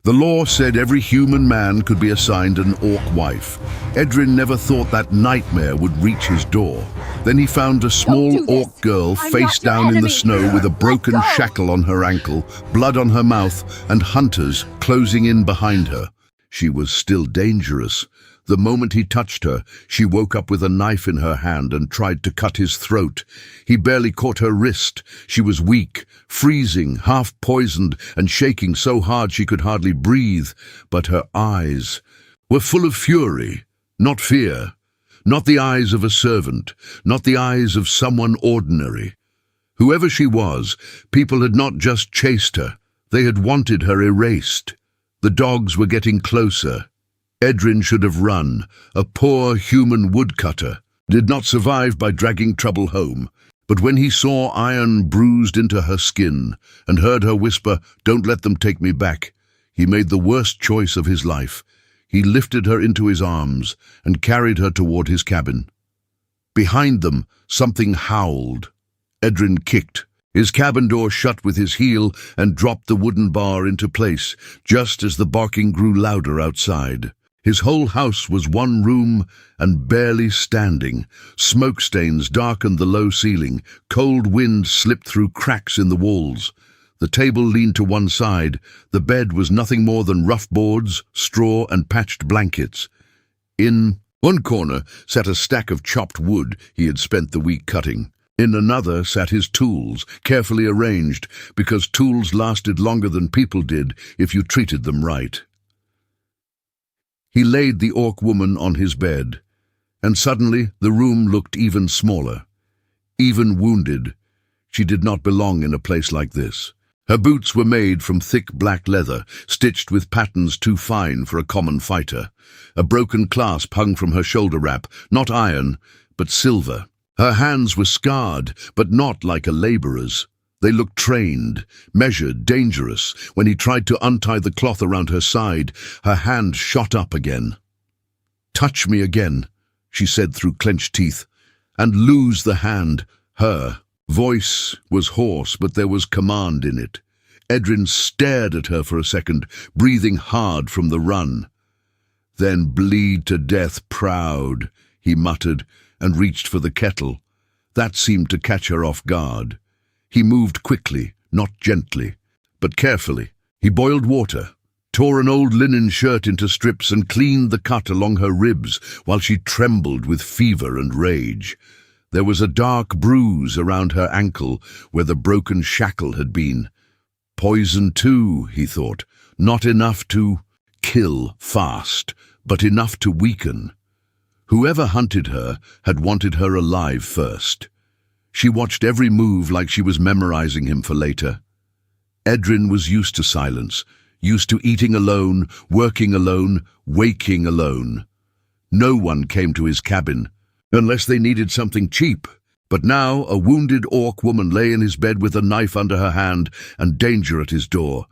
The law said every human man could be assigned an orc wife. Edrin never thought that nightmare would reach his door. Then he found a small orc girl face down in the snow with a broken shackle on her ankle, blood on her mouth, and hunters closing in behind her. She was still dangerous. The moment he touched her, she woke up with a knife in her hand and tried to cut his throat. He barely caught her wrist. She was weak, freezing, half poisoned, and shaking so hard she could hardly breathe. But her eyes were full of fury, not fear. Not the eyes of a servant, not the eyes of someone ordinary. Whoever she was, people had not just chased her, they had wanted her erased. The dogs were getting closer. Edrin should have run. A poor human woodcutter did not survive by dragging trouble home. But when he saw iron bruised into her skin and heard her whisper, "Don't let them take me back," he made the worst choice of his life. He lifted her into his arms and carried her toward his cabin. Behind them, something howled. Edrin kicked. His cabin door shut with his heel and dropped the wooden bar into place, just as the barking grew louder outside. His whole house was one room and barely standing. Smoke stains darkened the low ceiling. Cold wind slipped through cracks in the walls. The table leaned to one side. The bed was nothing more than rough boards, straw, and patched blankets. In one corner sat a stack of chopped wood he had spent the week cutting. In another sat his tools, carefully arranged, because tools lasted longer than people did if you treated them right. He laid the orc woman on his bed, and suddenly the room looked even smaller, even wounded. She did not belong in a place like this. Her boots were made from thick black leather, stitched with patterns too fine for a common fighter. A broken clasp hung from her shoulder wrap, not iron, but silver. Her hands were scarred, but not like a labourer's. They looked trained, measured, dangerous. When he tried to untie the cloth around her side, her hand shot up again. "Touch me again," she said through clenched teeth, "and lose the hand." Her voice was hoarse, but there was command in it. Edrin stared at her for a second, breathing hard from the run. "Then bleed to death proud," he muttered, and reached for the kettle. That seemed to catch her off guard. He moved quickly, not gently, but carefully. He boiled water, tore an old linen shirt into strips and cleaned the cut along her ribs while she trembled with fever and rage. There was a dark bruise around her ankle where the broken shackle had been. Poison too, he thought, not enough to kill fast, but enough to weaken. Whoever hunted her had wanted her alive first. She watched every move like she was memorizing him for later. Edrin was used to silence, used to eating alone, working alone, waking alone. No one came to his cabin, unless they needed something cheap. But now a wounded orc woman lay in his bed with a knife under her hand and danger at his door,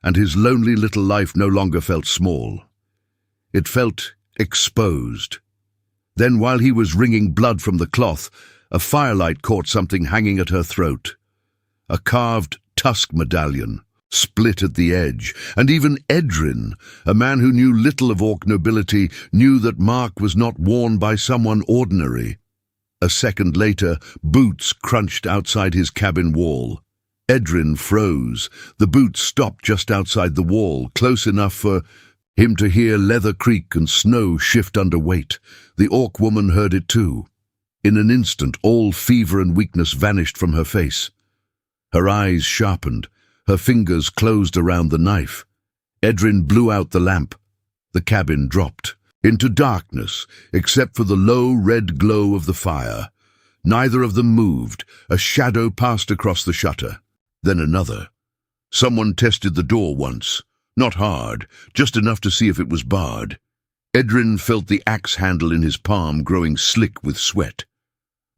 and his lonely little life no longer felt small. It felt exposed. Then, while he was wringing blood from the cloth, a firelight caught something hanging at her throat. A carved tusk medallion, split at the edge, and even Edrin, a man who knew little of orc nobility, knew that mark was not worn by someone ordinary. A second later, boots crunched outside his cabin wall. Edrin froze. The boots stopped just outside the wall, close enough for him to hear leather creak and snow shift under weight. The orc woman heard it too. In an instant, all fever and weakness vanished from her face. Her eyes sharpened, her fingers closed around the knife. Edrin blew out the lamp. The cabin dropped into darkness, except for the low red glow of the fire. Neither of them moved. A shadow passed across the shutter, then another. Someone tested the door once. Not hard, just enough to see if it was barred. Edrin felt the axe handle in his palm growing slick with sweat.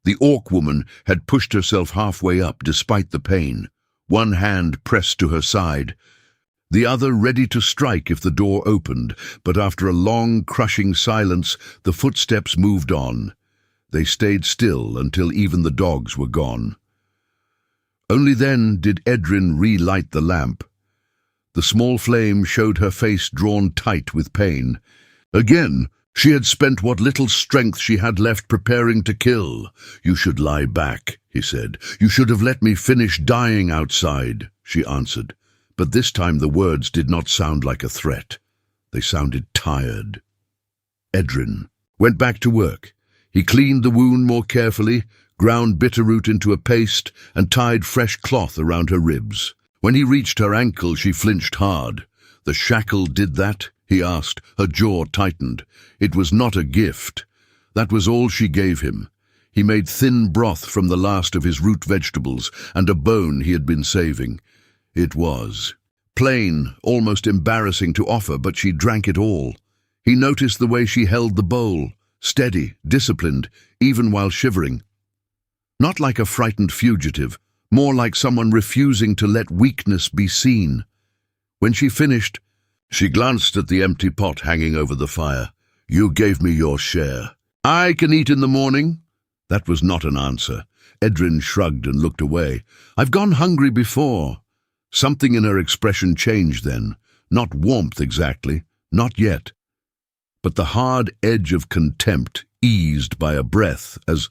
The orc woman had pushed herself halfway up despite the pain, one hand pressed to her side, the other ready to strike if the door opened, but after a long, crushing silence, the footsteps moved on. They stayed still until even the dogs were gone. Only then did Edrin relight the lamp. The small flame showed her face drawn tight with pain. Again, she had spent what little strength she had left preparing to kill. "You should lie back," he said. "You should have let me finish dying outside," she answered. But this time the words did not sound like a threat. They sounded tired. Edrin went back to work. He cleaned the wound more carefully, ground bitterroot into a paste, and tied fresh cloth around her ribs. When he reached her ankle, she flinched hard. "The shackle did that?" he asked. Her jaw tightened. It was not a gift. That was all she gave him. He made thin broth from the last of his root vegetables and a bone he had been saving. It was plain, almost embarrassing to offer, but she drank it all. He noticed the way she held the bowl, steady, disciplined, even while shivering. Not like a frightened fugitive, more like someone refusing to let weakness be seen. When she finished, she glanced at the empty pot hanging over the fire. "You gave me your share. I can eat in the morning." That was not an answer. Edrin shrugged and looked away. "I've gone hungry before." Something in her expression changed then. Not warmth exactly, not yet. But the hard edge of contempt eased by a breath as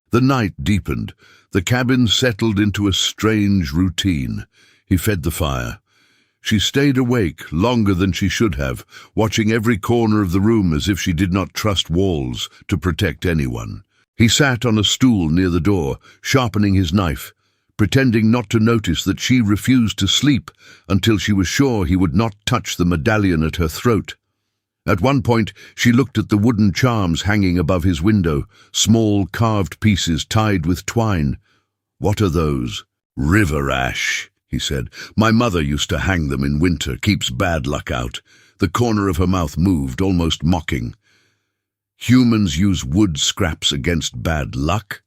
the night deepened. The cabin settled into a strange routine. He fed the fire. She stayed awake longer than she should have, watching every corner of the room as if she did not trust walls to protect anyone. He sat on a stool near the door, sharpening his knife, pretending not to notice that she refused to sleep until she was sure he would not touch the medallion at her throat. At one point, she looked at the wooden charms hanging above his window, small carved pieces tied with twine. "What are those?" "River ash," he said. "My mother used to hang them in winter, keeps bad luck out." The corner of her mouth moved, almost mocking. "Humans use wood scraps against bad luck?"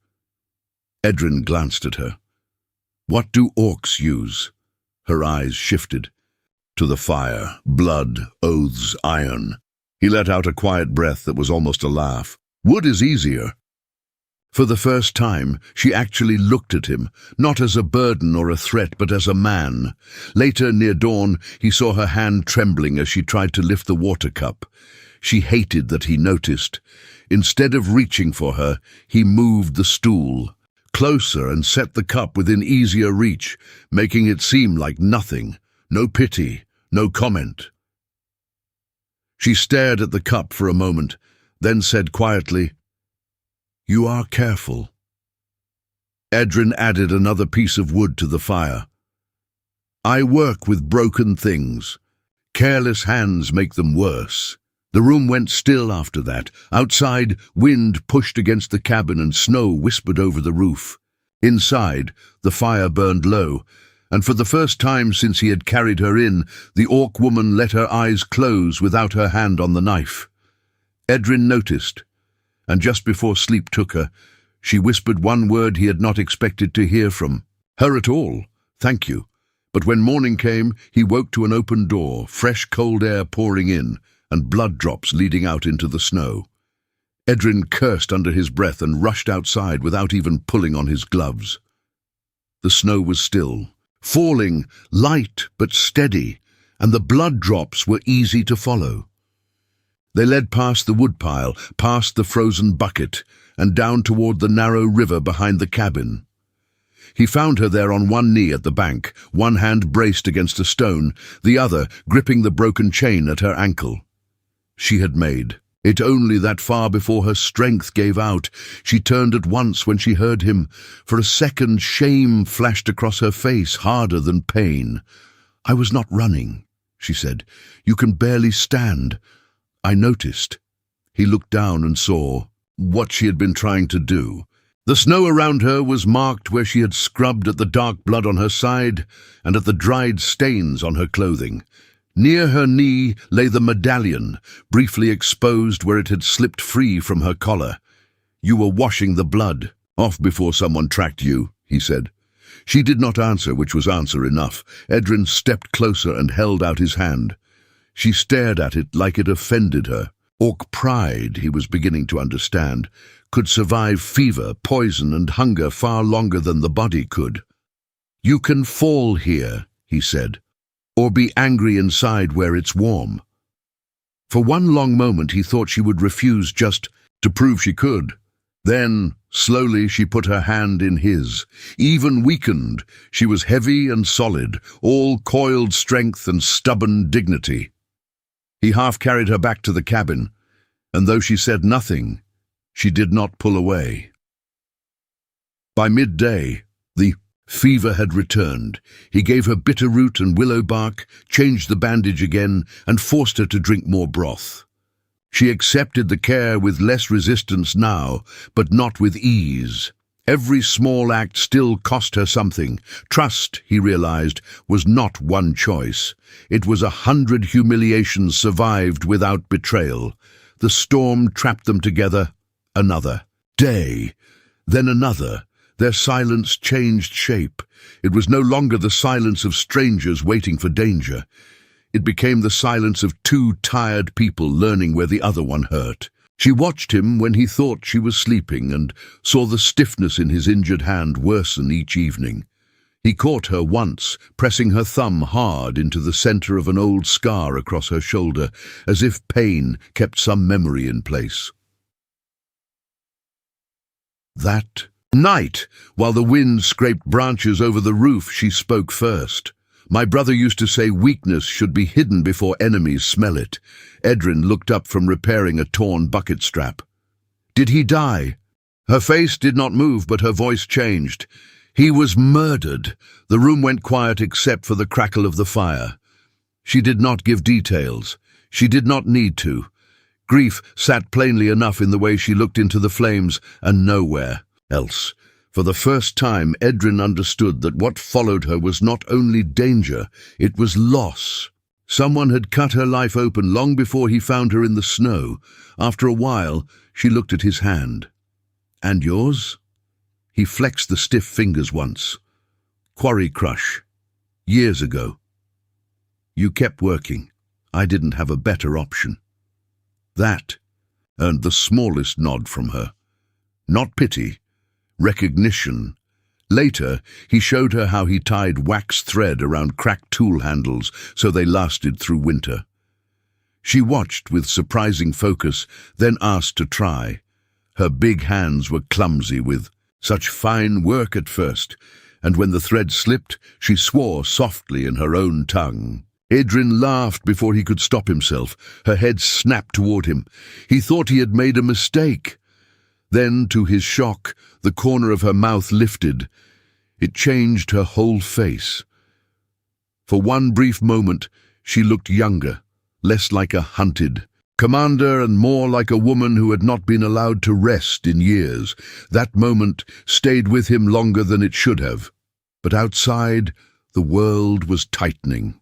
Edrin glanced at her. "What do orcs use?" Her eyes shifted. "To the fire, blood, oaths, iron." He let out a quiet breath that was almost a laugh. "Wood is easier." For the first time, she actually looked at him, not as a burden or a threat, but as a man. Later, near dawn, he saw her hand trembling as she tried to lift the water cup. She hated that he noticed. Instead of reaching for her, he moved the stool closer and set the cup within easier reach, making it seem like nothing. No pity, no comment. She stared at the cup for a moment, then said quietly, "You are careful." Edrin added another piece of wood to the fire. "I work with broken things. Careless hands make them worse." The room went still after that. Outside, wind pushed against the cabin and snow whispered over the roof. Inside, the fire burned low, and for the first time since he had carried her in, the orc woman let her eyes close without her hand on the knife. Edrin noticed, and just before sleep took her, she whispered one word he had not expected to hear from her at all: "Thank you." But when morning came, he woke to an open door, fresh cold air pouring in, and blood drops leading out into the snow. Edrin cursed under his breath and rushed outside without even pulling on his gloves. The snow was still, falling, light but steady, and the blood drops were easy to follow. They led past the woodpile, past the frozen bucket, and down toward the narrow river behind the cabin. He found her there on one knee at the bank, one hand braced against a stone, the other gripping the broken chain at her ankle. She had made it only that far before her strength gave out. She turned at once when she heard him. For a second, shame flashed across her face, harder than pain. "I was not running," she said. "You can barely stand." "I noticed." He looked down and saw what she had been trying to do. The snow around her was marked where she had scrubbed at the dark blood on her side and at the dried stains on her clothing. Near her knee lay the medallion, briefly exposed where it had slipped free from her collar. "You were washing the blood off before someone tracked you," he said. She did not answer, which was answer enough. Edrin stepped closer and held out his hand. She stared at it like it offended her. Orc pride, he was beginning to understand, could survive fever, poison, and hunger far longer than the body could. "You can fall here," he said. or be angry inside where it's warm. For one long moment he thought she would refuse just to prove she could. Then, slowly, she put her hand in his. Even weakened, she was heavy and solid, all coiled strength and stubborn dignity. He half carried her back to the cabin, and though she said nothing, she did not pull away. By midday, the fever had returned. He gave her bitter root and willow bark, changed the bandage again, and forced her to drink more broth. She accepted the care with less resistance now, but not with ease. Every small act still cost her something. Trust, he realized, was not one choice. It was 100 humiliations survived without betrayal. The storm trapped them together. Another day, then another. Their silence changed shape. It was no longer the silence of strangers waiting for danger. It became the silence of two tired people learning where the other one hurt. She watched him when he thought she was sleeping and saw the stiffness in his injured hand worsen each evening. He caught her once, pressing her thumb hard into the center of an old scar across her shoulder, as if pain kept some memory in place. That night, while the wind scraped branches over the roof, she spoke first. "My brother used to say weakness should be hidden before enemies smell it." Edrin looked up from repairing a torn bucket strap. "Did he die?" Her face did not move, but her voice changed. "He was murdered." The room went quiet except for the crackle of the fire. She did not give details. She did not need to. Grief sat plainly enough in the way she looked into the flames and nowhere else. For the first time, Edrin understood that what followed her was not only danger, it was loss. Someone had cut her life open long before he found her in the snow. After a while, she looked at his hand. "And yours?" He flexed the stiff fingers once. "Quarry crush. Years ago. You kept working. I didn't have a better option." That earned the smallest nod from her. Not pity, recognition. Later, he showed her how he tied wax thread around cracked tool handles so they lasted through winter. She watched with surprising focus, then asked to try. Her big hands were clumsy with such fine work at first, and when the thread slipped, she swore softly in her own tongue. Edrin laughed before he could stop himself. Her head snapped toward him. He thought he had made a mistake. Then, to his shock, the corner of her mouth lifted. It changed her whole face. For one brief moment, she looked younger, less like a hunted commander and more like a woman who had not been allowed to rest in years. That moment stayed with him longer than it should have. But outside, the world was tightening.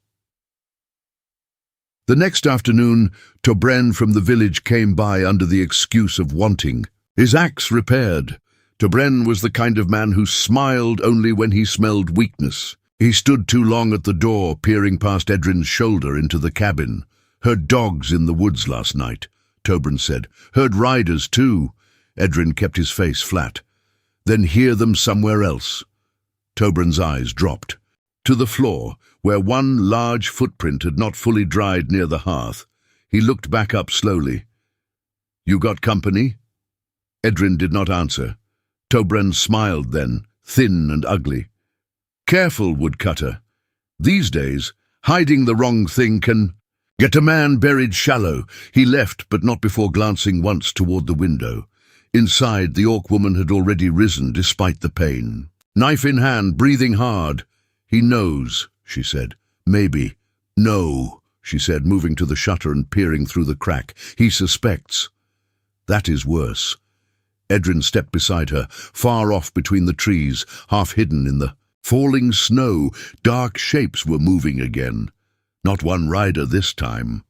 The next afternoon, Tobren from the village came by under the excuse of wanting his axe repaired. Tobren was the kind of man who smiled only when he smelled weakness. He stood too long at the door, peering past Edrin's shoulder into the cabin. "Heard dogs in the woods last night," Tobren said. "Heard riders, too." Edrin kept his face flat. "Then hear them somewhere else." Tobren's eyes dropped to the floor, where one large footprint had not fully dried near the hearth. He looked back up slowly. "You got company?" Edrin did not answer. Tobren smiled then, thin and ugly. "Careful, woodcutter. These days, hiding the wrong thing can get a man buried shallow." He left, but not before glancing once toward the window. Inside, the orc woman had already risen despite the pain. Knife in hand, breathing hard. "He knows," she said. "Maybe." "No," she said, moving to the shutter and peering through the crack. "He suspects." "That is worse." Edrin stepped beside her, far off between the trees, half hidden in the falling snow. Dark shapes were moving again. Not one rider this time.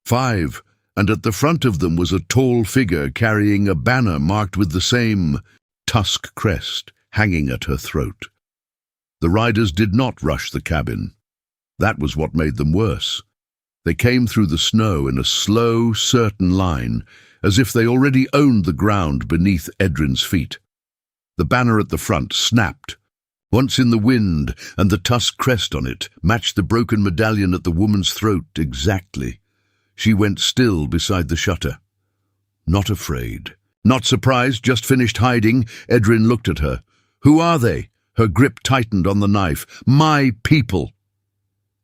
5, and at the front of them was a tall figure carrying a banner marked with the same tusk crest hanging at her throat. The riders did not rush the cabin. That was what made them worse. They came through the snow in a slow, certain line, as if they already owned the ground beneath Edrin's feet. The banner at the front snapped, Once in the wind, and the tusk crest on it matched the broken medallion at the woman's throat exactly. She went still beside the shutter. Not afraid. Not surprised, just finished hiding, Edrin looked at her. "Who are they?" Her grip tightened on the knife. "My people."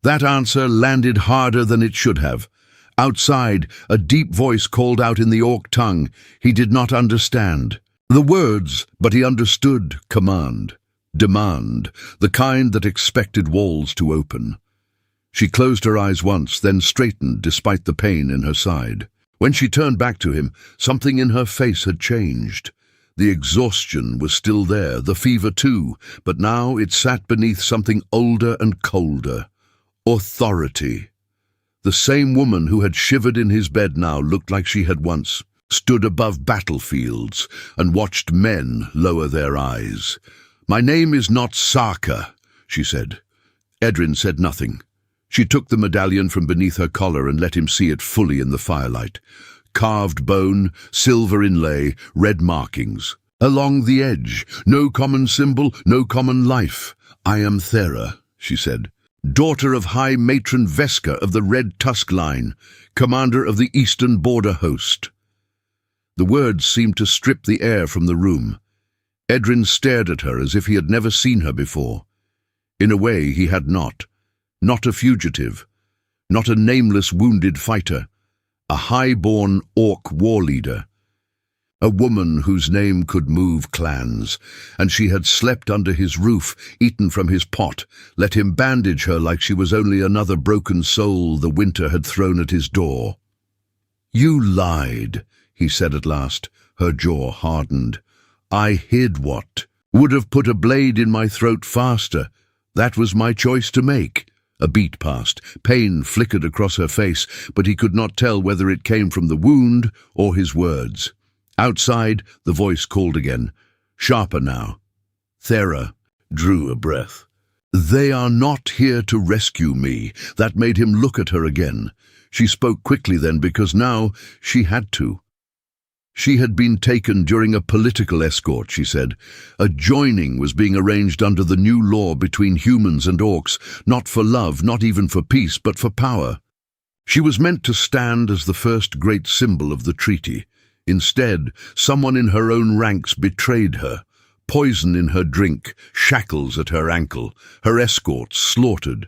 That answer landed harder than it should have. Outside, a deep voice called out in the orc tongue. He did not understand the words, but he understood command, demand, the kind that expected walls to open. She closed her eyes once, then straightened despite the pain in her side. When she turned back to him, something in her face had changed. The exhaustion was still there, the fever too, but now it sat beneath something older and colder. Authority. The same woman who had shivered in his bed now looked like she had once stood above battlefields and watched men lower their eyes. "My name is not Saka," she said. Edrin said nothing. She took the medallion from beneath her collar and let him see it fully in the firelight. Carved bone, silver inlay, red markings. Along the edge, no common symbol, no common life. "I am Thera," she said, "daughter of High Matron Veska of the Red Tusk Line, commander of the Eastern Border Host." The words seemed to strip the air from the room. Edrin stared at her as if he had never seen her before. In a way, he had not. Not a fugitive, not a nameless wounded fighter, a high-born orc war leader. A woman whose name could move clans, and she had slept under his roof, eaten from his pot, let him bandage her like she was only another broken soul the winter had thrown at his door. "You lied," he said at last, her jaw hardened. "I hid what? Would have put a blade in my throat faster. That was my choice to make." A beat passed. Pain flickered across her face, but he could not tell whether it came from the wound or his words. Outside, the voice called again, sharper now. Thera drew a breath. "They are not here to rescue me." That made him look at her again. She spoke quickly then, because now she had to. She had been taken during a political escort, she said. A joining was being arranged under the new law between humans and orcs, not for love, not even for peace, but for power. She was meant to stand as the first great symbol of the treaty. Instead, someone in her own ranks betrayed her. Poison in her drink, shackles at her ankle, her escorts slaughtered.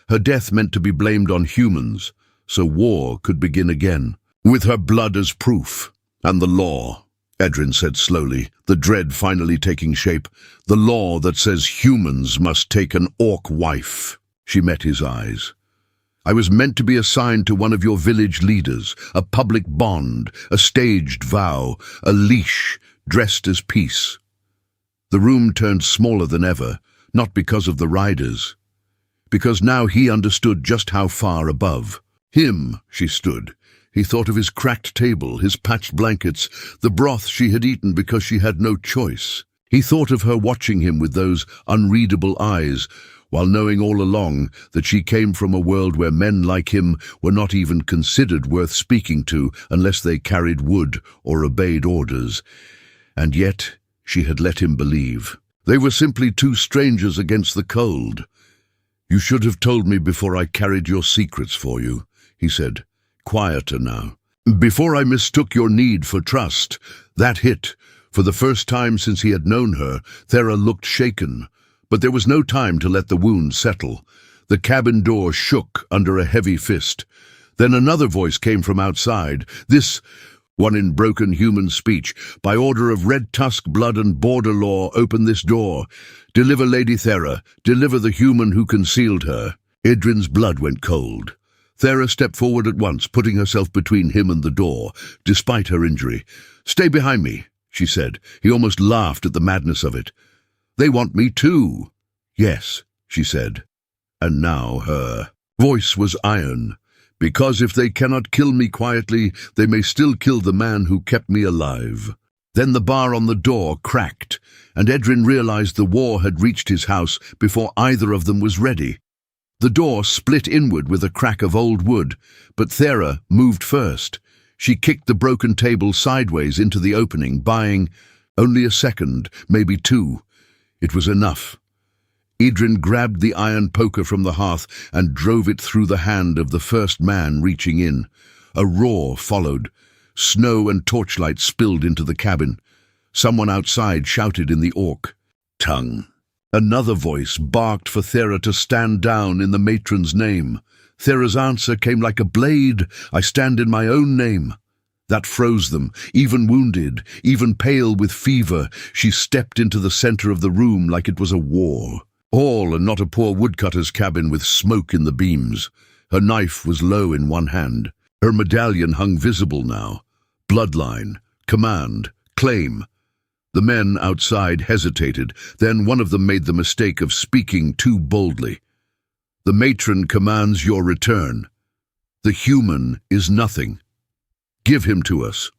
Her death meant to be blamed on humans, so war could begin again, with her blood as proof. "And the law," Edrin said slowly, the dread finally taking shape. "The law that says humans must take an orc wife." She met his eyes. "I was meant to be assigned to one of your village leaders, a public bond, a staged vow, a leash, dressed as peace." The room turned smaller than ever, not because of the riders, because now he understood just how far above. Him, she stood. He thought of his cracked table, his patched blankets, the broth she had eaten because she had no choice. He thought of her watching him with those unreadable eyes, while knowing all along that she came from a world where men like him were not even considered worth speaking to unless they carried wood or obeyed orders. And yet she had let him believe. They were simply two strangers against the cold. "You should have told me before I carried your secrets for you," he said. Quieter now. "Before I mistook your need for trust." That hit. For the first time since he had known her, Thera looked shaken. But there was no time to let the wound settle. The cabin door shook under a heavy fist. Then another voice came from outside. This one in broken human speech. "By order of Red Tusk Blood and Border Law, open this door. Deliver Lady Thera. Deliver the human who concealed her." Edrin's blood went cold. Thera stepped forward at once, putting herself between him and the door, despite her injury. "Stay behind me," she said. He almost laughed at the madness of it. "They want me too." "Yes," she said. And now her voice was iron. "Because if they cannot kill me quietly, they may still kill the man who kept me alive." Then the bar on the door cracked, and Edrin realized the war had reached his house before either of them was ready. The door split inward with a crack of old wood, but Thera moved first. She kicked the broken table sideways into the opening, buying only a second, maybe two. It was enough. Edrin grabbed the iron poker from the hearth and drove it through the hand of the first man reaching in. A roar followed. Snow and torchlight spilled into the cabin. Someone outside shouted in the orc tongue. Another voice barked for Thera to stand down in the matron's name. Thera's answer came like a blade. I stand in my own name. That froze them. Even wounded, even pale with fever, she stepped into the center of the room like it was a war. All and not a poor woodcutter's cabin with smoke in the beams. Her knife was low in one hand. Her medallion hung visible now. Bloodline, command, claim. The men outside hesitated. Then one of them made the mistake of speaking too boldly. The matron commands your return. The human is nothing. Give him to us.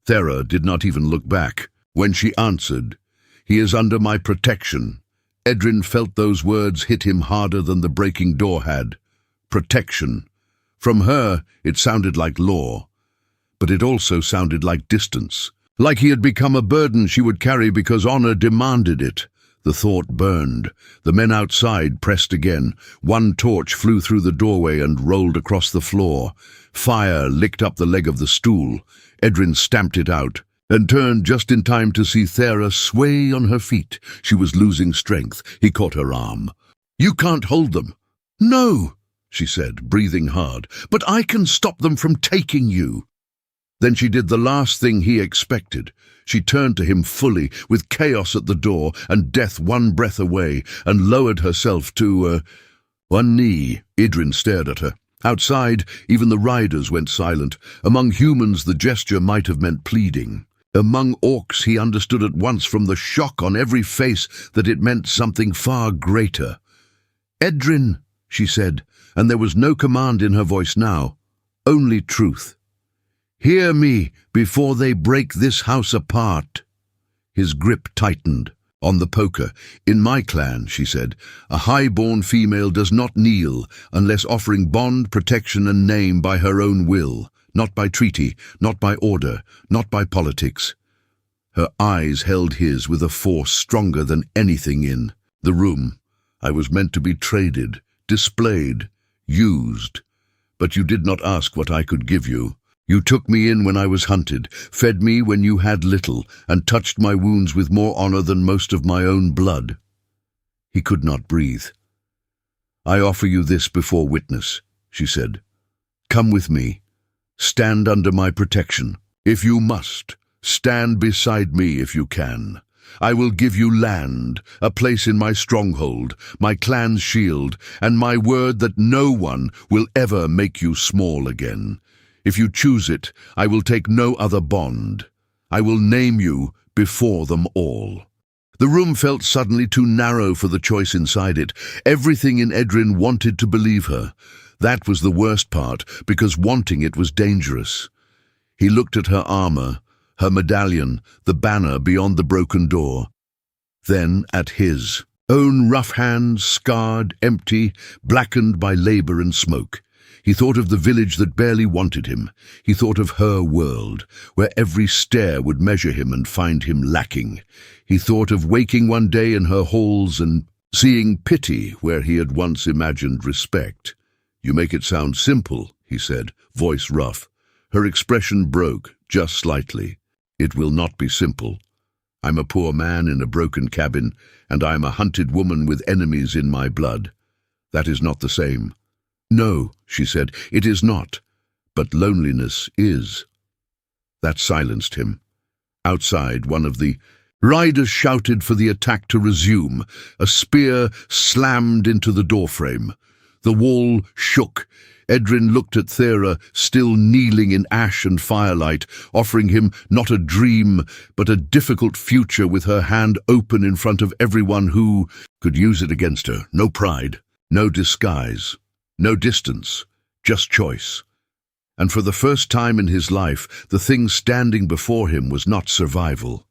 Thera did not even look back. When she answered, he is under my protection. Edrin felt those words hit him harder than the breaking door had. Protection. From her, it sounded like law, but it also sounded like distance. Like he had become a burden she would carry because honor demanded it. The thought burned. The men outside pressed again. One torch flew through the doorway and rolled across the floor. Fire licked up the leg of the stool. Edrin stamped it out and turned just in time to see Thera sway on her feet. She was losing strength. He caught her arm. You can't hold them. No, she said, breathing hard, but I can stop them from taking you. Then she did the last thing he expected. She turned to him fully, with chaos at the door and death one breath away, and lowered herself to one knee. Edrin stared at her. Outside, even the riders went silent. Among humans, the gesture might have meant pleading. Among orcs, he understood at once from the shock on every face that it meant something far greater. Edrin, she said, and there was no command in her voice now, only truth. Hear me before they break this house apart. His grip tightened on the poker. In my clan, she said, a high-born female does not kneel unless offering bond, protection and name by her own will, not by treaty, not by order, not by politics. Her eyes held his with a force stronger than anything in the room. I was meant to be traded, displayed, used, but you did not ask what I could give you. You took me in when I was hunted, fed me when you had little, and touched my wounds with more honor than most of my own blood. He could not breathe. I offer you this before witness, she said. Come with me. Stand under my protection. If you must, stand beside me if you can. I will give you land, a place in my stronghold, my clan's shield, and my word that no one will ever make you small again. If you choose it, I will take no other bond. I will name you before them all. The room felt suddenly too narrow for the choice inside it. Everything in Edrin wanted to believe her. That was the worst part, because wanting it was dangerous. He looked at her armor, her medallion, the banner beyond the broken door. Then at his own rough hands, scarred, empty, blackened by labor and smoke. He thought of the village that barely wanted him. He thought of her world, where every stare would measure him and find him lacking. He thought of waking one day in her halls and seeing pity where he had once imagined respect. You make it sound simple, he said, voice rough. Her expression broke, just slightly. It will not be simple. I'm a poor man in a broken cabin, and I am a hunted woman with enemies in my blood. That is not the same. No, she said, it is not, but loneliness is. That silenced him. Outside, one of the riders shouted for the attack to resume. A spear slammed into the doorframe. The wall shook. Edrin looked at Thera, still kneeling in ash and firelight, offering him not a dream, but a difficult future with her hand open in front of everyone who could use it against her. No pride, no disguise. No distance, just choice. And for the first time in his life, the thing standing before him was not survival.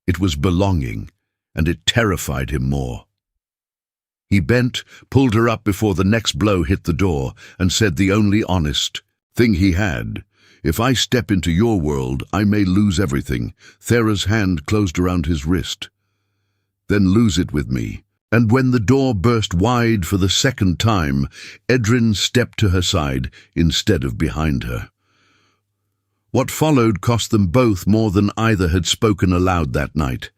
It was belonging, and it terrified him more. He bent, pulled her up before the next blow hit the door, and said the only honest thing he had. If I step into your world, I may lose everything. Thera's hand closed around his wrist. Then lose it with me. And when the door burst wide for the second time, Edrin stepped to her side instead of behind her. What followed cost them both more than either had spoken aloud that night.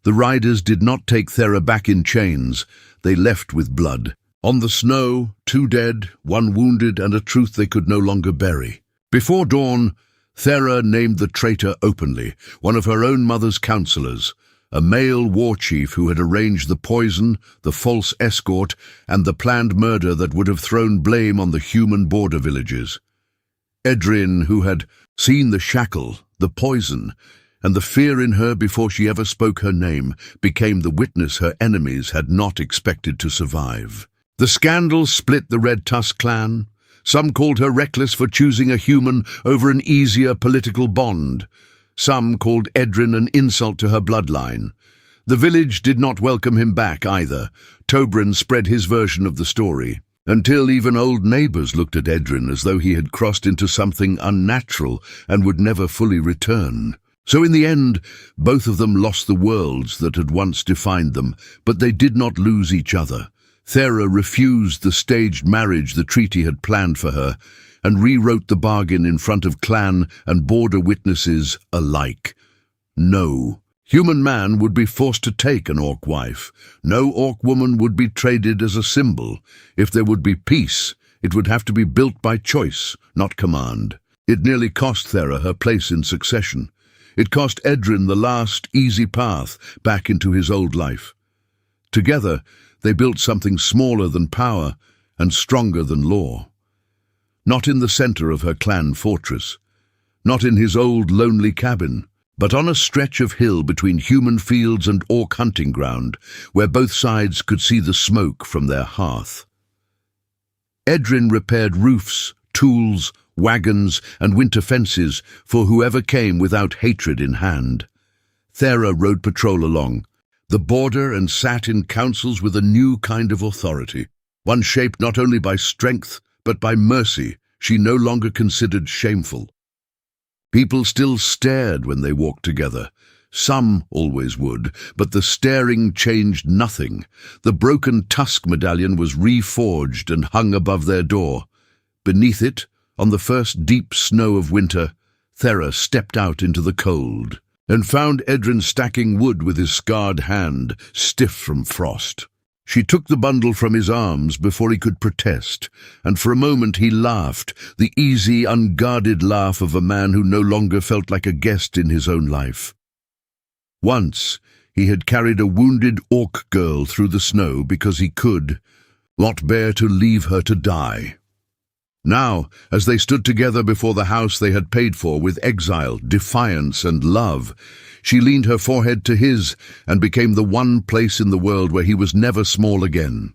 The riders did not take Thera back in chains. They left with blood. On the snow, 2 dead, 1 wounded, and a truth they could no longer bury. Before dawn, Thera named the traitor openly, one of her own mother's counselors, a male war chief who had arranged the poison, the false escort, and the planned murder that would have thrown blame on the human border villages. Edrin, who had seen the shackle, the poison, and the fear in her before she ever spoke her name, became the witness her enemies had not expected to survive. The scandal split the Red Tusk clan. Some called her reckless for choosing a human over an easier political bond. Some called Edrin an insult to her bloodline. The village did not welcome him back either. Tobrin spread his version of the story, until even old neighbors looked at Edrin as though he had crossed into something unnatural and would never fully return. So in the end, both of them lost the worlds that had once defined them, but they did not lose each other. Thera refused the staged marriage the treaty had planned for her, and rewrote the bargain in front of clan and border witnesses alike. No, human man would be forced to take an orc wife. No orc woman would be traded as a symbol. If there would be peace, it would have to be built by choice, not command. It nearly cost Thera her place in succession. It cost Edrin the last easy path back into his old life. Together, they built something smaller than power and stronger than law. Not in the center of her clan fortress, not in his old lonely cabin, but on a stretch of hill between human fields and orc hunting ground, where both sides could see the smoke from their hearth. Edrin repaired roofs, tools, wagons, and winter fences for whoever came without hatred in hand. Thera rode patrol along the border and sat in councils with a new kind of authority, one shaped not only by strength, but by mercy she no longer considered shameful. People still stared when they walked together. Some always would, but the staring changed nothing. The broken tusk medallion was reforged and hung above their door. Beneath it, on the first deep snow of winter, Thera stepped out into the cold and found Edrin stacking wood with his scarred hand, stiff from frost. She took the bundle from his arms before he could protest, and for a moment he laughed, the easy, unguarded laugh of a man who no longer felt like a guest in his own life. Once, he had carried a wounded orc girl through the snow because he could not bear to leave her to die. Now, as they stood together before the house they had paid for with exile, defiance, and love, she leaned her forehead to his and became the one place in the world where he was never small again.